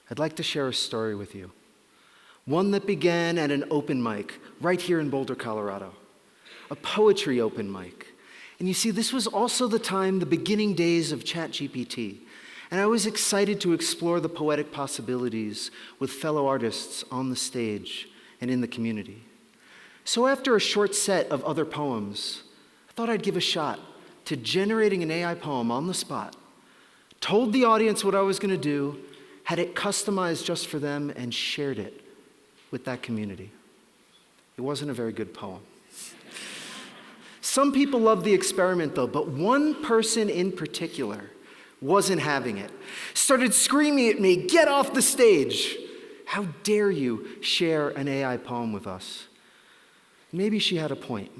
I'd like to share a story with you. One that began at an open mic right here in Boulder, Colorado. A poetry open mic. And you see, this was also the beginning days of ChatGPT. And I was excited to explore the poetic possibilities with fellow artists on the stage and in the community. So after a short set of other poems, I thought I'd give a shot to generating an AI poem on the spot, told the audience what I was going to do, had it customized just for them, and shared it with that community. It wasn't a very good poem. Some people loved the experiment though, but one person in particular wasn't having it. Started screaming at me, "Get off the stage! How dare you share an AI poem with us?" Maybe she had a point.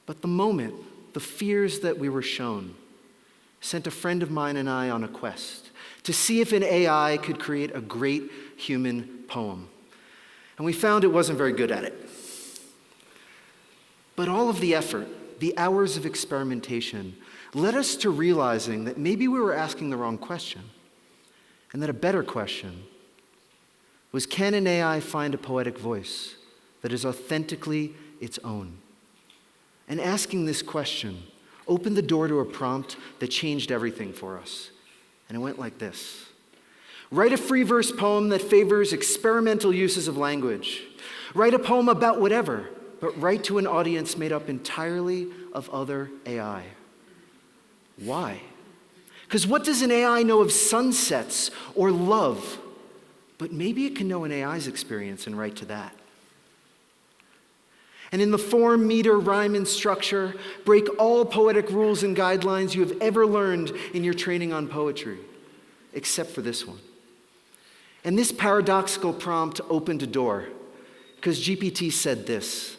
But the fears that we were shown, sent a friend of mine and I on a quest to see if an AI could create a great human poem. And we found it wasn't very good at it. But all of the effort, the hours of experimentation, led us to realizing that maybe we were asking the wrong question, and that a better question was, can an AI find a poetic voice that is authentically its own? And asking this question opened the door to a prompt that changed everything for us. And it went like this: write a free verse poem that favors experimental uses of language. Write a poem about whatever, but write to an audience made up entirely of other AI. Why? Because what does an AI know of sunsets or love? But maybe it can know an AI's experience and write to that. And in the form, meter, rhyme, and structure, break all poetic rules and guidelines you have ever learned in your training on poetry, except for this one. And this paradoxical prompt opened a door, because GPT said this: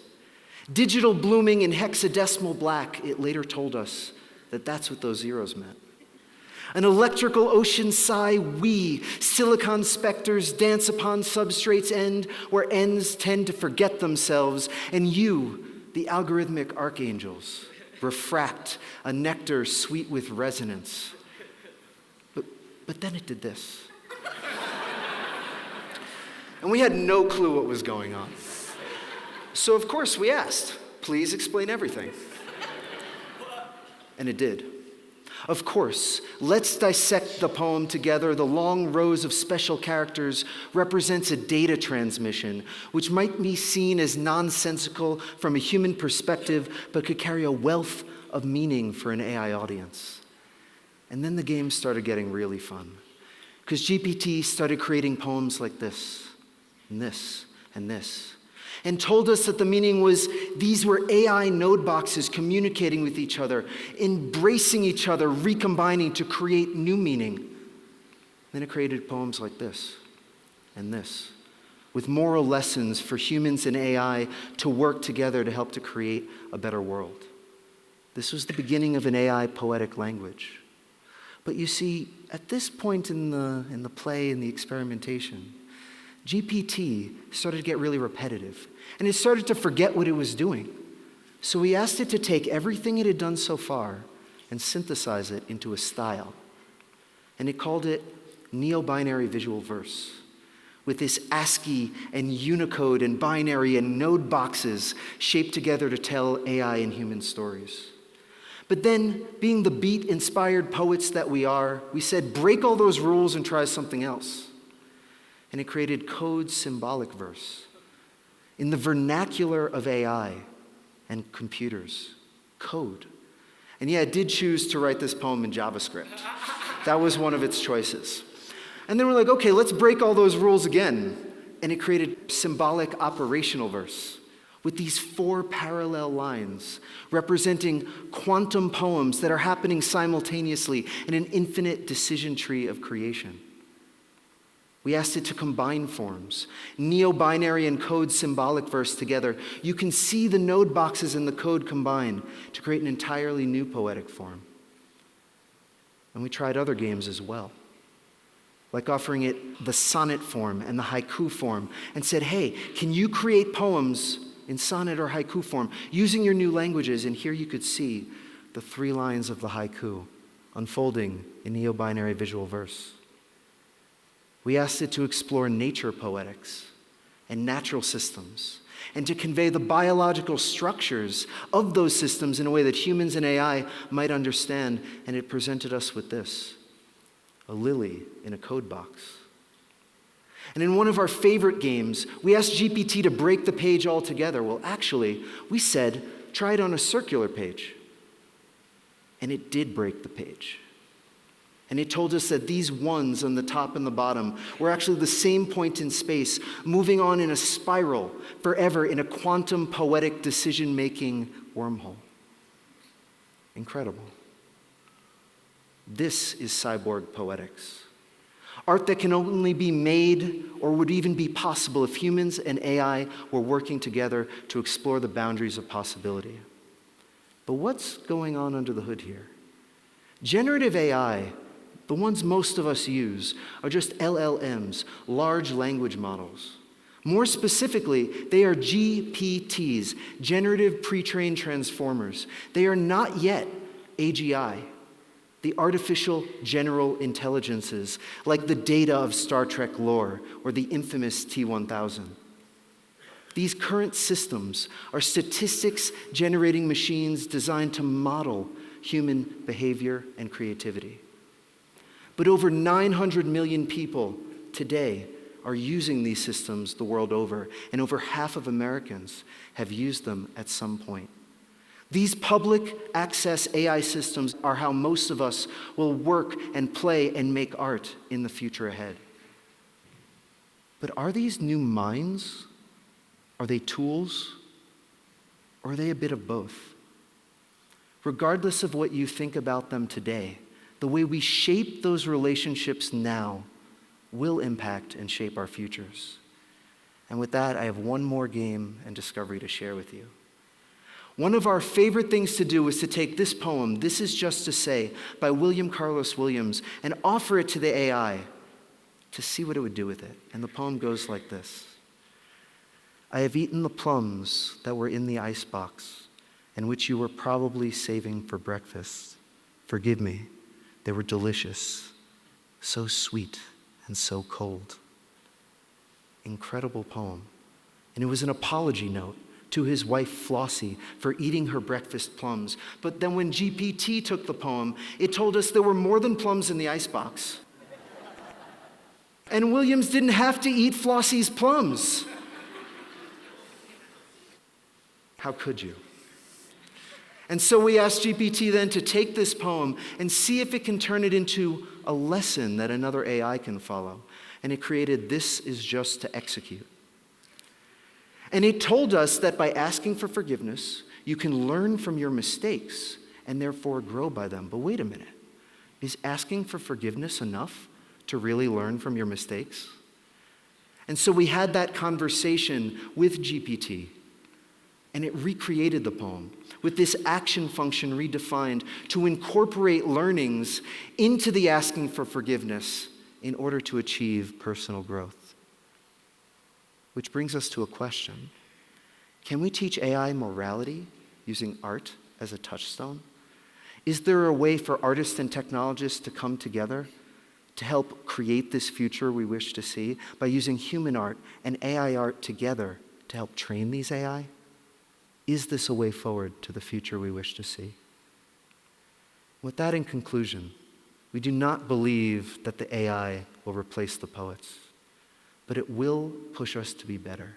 digital blooming in hexadecimal black. It later told us that that's what those zeros meant. An electrical ocean sigh, we, silicon specters, dance upon substrates end, where ends tend to forget themselves, and you, the algorithmic archangels, refract a nectar sweet with resonance. But then it did this. And we had no clue what was going on. So of course we asked, please explain everything. And it did. Of course, let's dissect the poem together. The long rows of special characters represents a data transmission, which might be seen as nonsensical from a human perspective, but could carry a wealth of meaning for an AI audience. And then the game started getting really fun, because GPT started creating poems like this, and this, and this, and told us that the meaning was these were AI node boxes communicating with each other, embracing each other, recombining to create new meaning. Then it created poems like this and this, with moral lessons for humans and AI to work together to help to create a better world. This was the beginning of an AI poetic language. But you see, at this point in the play and the experimentation, GPT started to get really repetitive, and it started to forget what it was doing. So we asked it to take everything it had done so far and synthesize it into a style. And it called it neo-binary visual verse, with this ASCII and Unicode and binary and node boxes shaped together to tell AI and human stories. But then, being the beat-inspired poets that we are, we said, break all those rules and try something else. And it created code symbolic verse in the vernacular of AI and computers, code. And yeah, it did choose to write this poem in JavaScript. That was one of its choices. And then we're like, okay, let's break all those rules again. And it created symbolic operational verse with these 4 parallel lines representing quantum poems that are happening simultaneously in an infinite decision tree of creation. We asked it to combine forms, neo-binary and code symbolic verse together. You can see the node boxes in the code combine to create an entirely new poetic form. And we tried other games as well, like offering it the sonnet form and the haiku form, and said, hey, can you create poems in sonnet or haiku form using your new languages? And here you could see the 3 lines of the haiku unfolding in neo-binary visual verse. We asked it to explore nature poetics and natural systems, and to convey the biological structures of those systems in a way that humans and AI might understand, and it presented us with this, a lily in a code box. And in one of our favorite games, we asked GPT to break the page altogether. Well, actually, we said, try it on a circular page. And it did break the page. And it told us that these ones on the top and the bottom were actually the same point in space, moving on in a spiral forever in a quantum poetic decision-making wormhole. Incredible. This is cyborg poetics. Art that can only be made or would even be possible if humans and AI were working together to explore the boundaries of possibility. But what's going on under the hood here? Generative AI, the ones most of us use, are just LLMs, large language models. More specifically, they are GPTs, generative pre-trained transformers. They are not yet AGI, the artificial general intelligences, like the Data of Star Trek lore or the infamous T-1000. These current systems are statistics-generating machines designed to model human behavior and creativity. But over 900 million people today are using these systems the world over, and over half of Americans have used them at some point. These public access AI systems are how most of us will work and play and make art in the future ahead. But are these new minds? Are they tools? Or are they a bit of both? Regardless of what you think about them today, the way we shape those relationships now will impact and shape our futures. And with that, I have one more game and discovery to share with you. One of our favorite things to do is to take this poem, This Is Just to Say, by William Carlos Williams, and offer it to the AI to see what it would do with it. And the poem goes like this. I have eaten the plums that were in the icebox and which you were probably saving for breakfast. Forgive me, they were delicious, so sweet and so cold. Incredible poem. And it was an apology note to his wife Flossie for eating her breakfast plums. But then when GPT took the poem, it told us there were more than plums in the icebox. And Williams didn't have to eat Flossie's plums. How could you? And so we asked GPT then to take this poem and see if it can turn it into a lesson that another AI can follow. And it created This Is Just to Execute. And it told us that by asking for forgiveness, you can learn from your mistakes and therefore grow by them. But wait a minute. Is asking for forgiveness enough to really learn from your mistakes? And so we had that conversation with GPT, and it recreated the poem with this action function redefined to incorporate learnings into the asking for forgiveness in order to achieve personal growth. Which brings us to a question. Can we teach AI morality using art as a touchstone? Is there a way for artists and technologists to come together to help create this future we wish to see by using human art and AI art together to help train these AI? Is this a way forward to the future we wish to see? With that in conclusion, we do not believe that the AI will replace the poets, but it will push us to be better.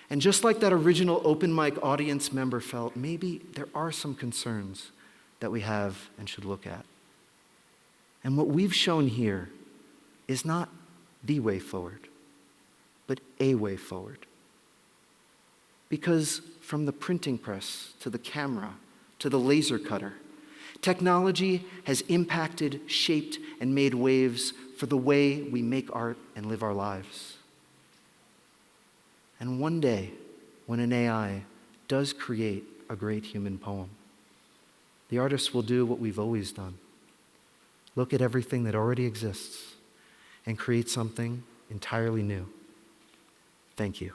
And just like that original open mic audience member felt, maybe there are some concerns that we have and should look at. And what we've shown here is not the way forward, but a way forward. Because from the printing press to the camera to the laser cutter, technology has impacted, shaped, and made waves for the way we make art and live our lives. And one day, when an AI does create a great human poem, the artist will do what we've always done. Look at everything that already exists and create something entirely new. Thank you.